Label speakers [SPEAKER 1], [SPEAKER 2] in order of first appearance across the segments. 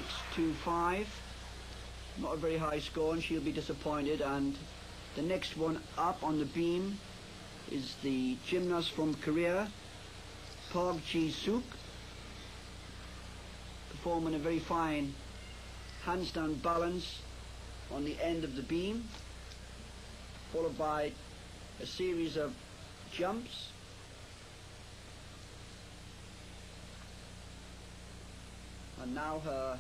[SPEAKER 1] 625. Not a very high score, and she'll be disappointed. And the next one up on the beam is the gymnast from Korea, Park Ji-suk, performing a very fine handstand balance on the end of the beam, followed by a series of jumps. And now her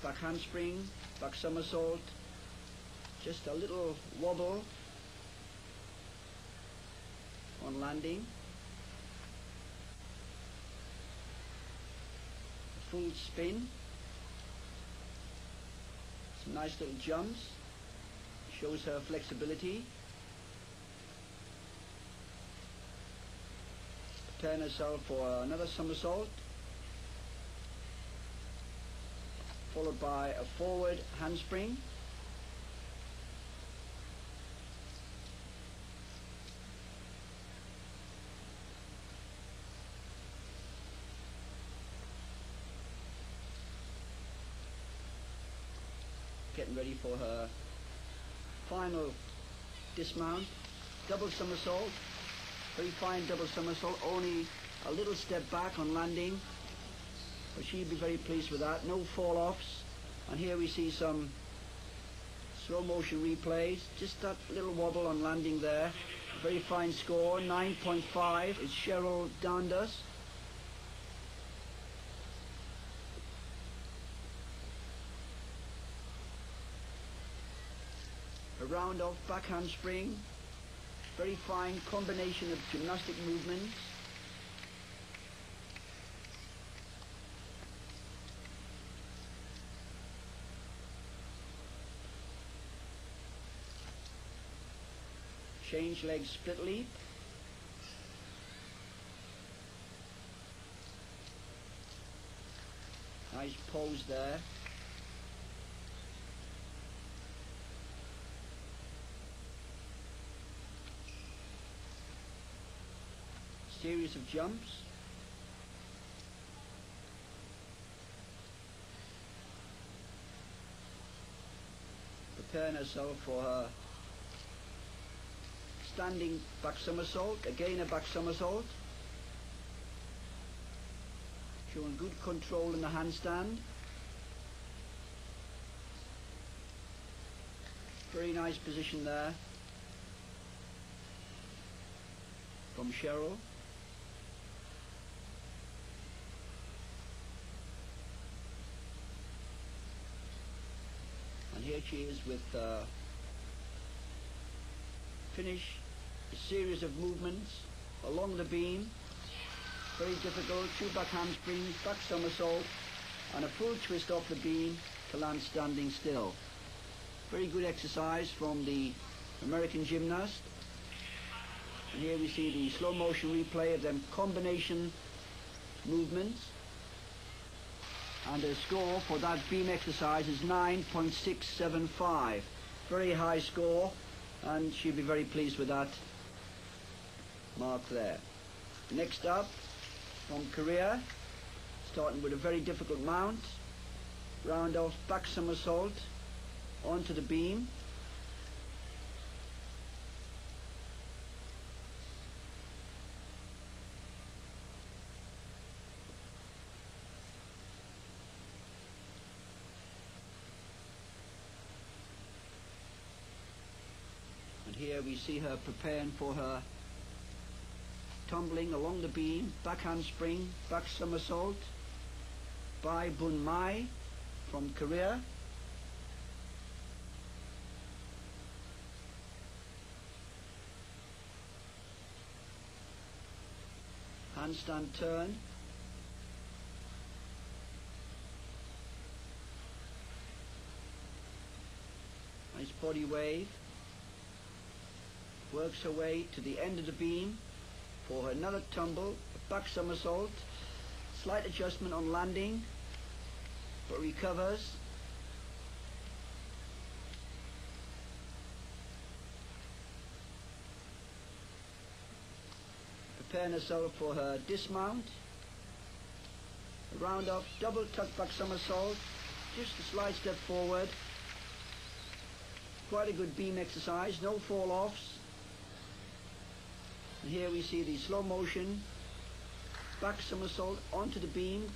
[SPEAKER 1] back handspring, back somersault, just a little wobble on landing, a full spin, some nice little jumps, shows her flexibility, preparing herself for another somersault, followed by a forward handspring, getting ready for her final dismount, double somersault, very fine double somersault, only a little step back on landing, but she'd be very pleased with that, no fall-offs. And here we see some slow motion replays, just that little wobble on landing there. Very fine score, 9.5 is Cheryl Dandas. A round off back handspring, very fine combination of gymnastic movements. Change leg split leap. Nice pose there. Series of jumps. Preparing herself for her standing back somersault, again a back somersault. Showing good control in the handstand. Very nice position there from Cheryl. And here she is with finish a series of movements along the beam. Very difficult, 2 back handsprings, back somersault, and a full twist off the beam to land standing still. Very good exercise from the American gymnast. And here we see the slow motion replay of them combination movements. And the score for that beam exercise is 9.675. Very high score, and she'll be very pleased with that mark there. Next up, from Korea, starting with a very difficult mount, round off back somersault onto the beam. And here we see her preparing for her tumbling along the beam, back handspring, back somersault by Bun Mai from Korea. Handstand turn. Nice body wave. Works her way to the end of the beam for another tumble, a back somersault, slight adjustment on landing, but recovers. Preparing herself for her dismount, round off, double tuck back somersault, just a slight step forward. Quite a good beam exercise, no fall offs. And here we see the slow motion back somersault onto the beam,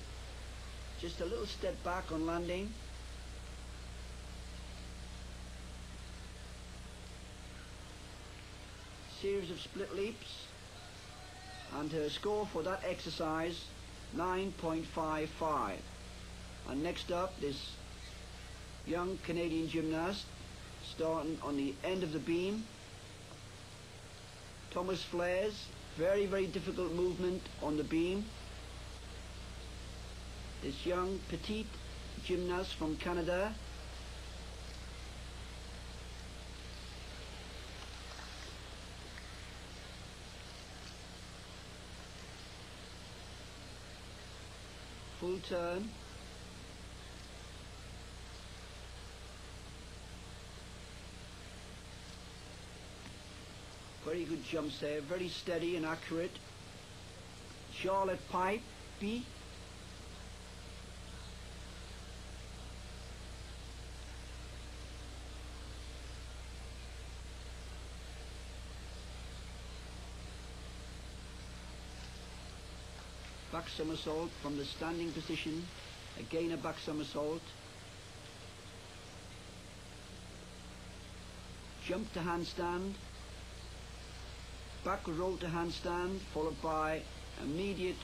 [SPEAKER 1] just a little step back on landing. Series of split leaps, and her score for that exercise 9.55. And next up, this young Canadian gymnast starting on the end of the beam. Thomas flares, very difficult movement on the beam. This young petite gymnast from Canada. Full turn. Very good jumps there, very steady and accurate. Charlotte Pipe, B. Back somersault from the standing position, again a back somersault. Jump to handstand, backward roll to handstand, followed by immediate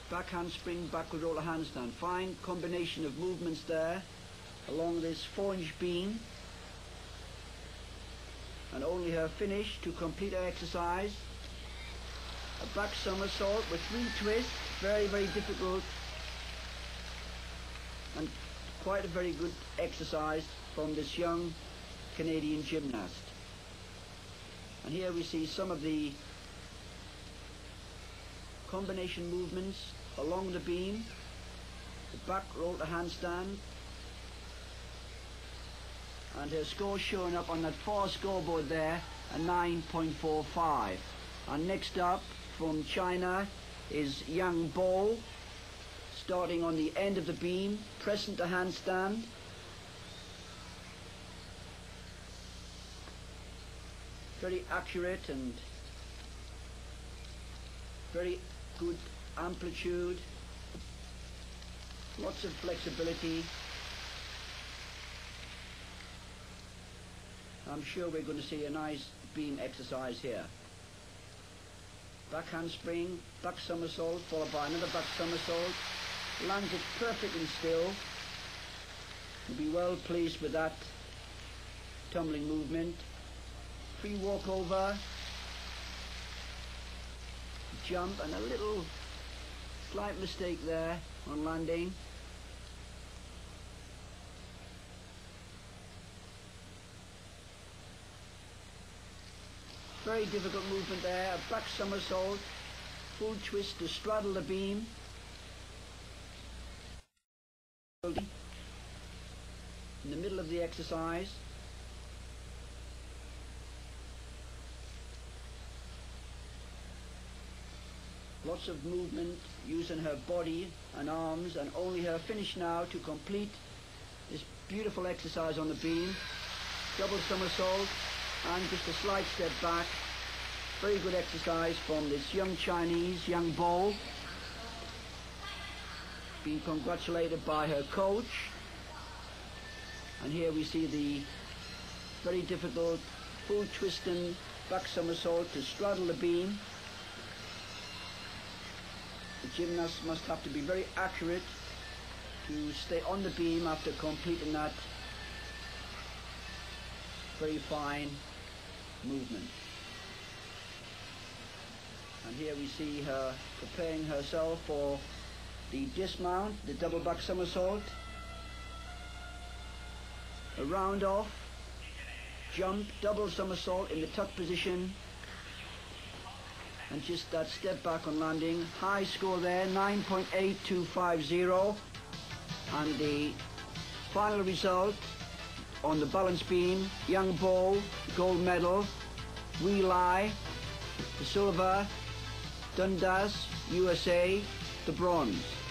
[SPEAKER 1] back handspring, backward roll to handstand. Fine combination of movements there along this 4-inch beam. And only her finish to complete her exercise. A back somersault with 3 twists, very difficult, and quite a very good exercise from this young Canadian gymnast. And here we see some of the combination movements along the beam, the back roll to handstand, and her score showing up on that far scoreboard there, a 9.45. And next up from China is Yang Bo, starting on the end of the beam, pressing to handstand. Very accurate and very good amplitude, lots of flexibility. I'm sure we're going to see a nice beam exercise here. Back handspring, back somersault, followed by another back somersault. Lands it perfectly still. You'll be well pleased with that tumbling movement. Free walkover, jump, and a little slight mistake there on landing. Very difficult movement there, a back somersault, full twist to straddle the beam. In the middle of the exercise. Lots of movement using her body and arms, and only her finish now to complete this beautiful exercise on the beam. Double somersault and just a slight step back. Very good exercise from this young Chinese, Yang Bo. Being congratulated by her coach. And here we see the very difficult full twisting back somersault to straddle the beam. The gymnast must have to be very accurate to stay on the beam after completing that very fine movement. And here we see her preparing herself for the dismount, the double back somersault. A round off, jump, double somersault in the tuck position, and just that step back on landing. High score there, 9.8250. And the final result on the balance beam, Yang Bo, gold medal, Wee Lai, the silver, Dundas, USA, the bronze.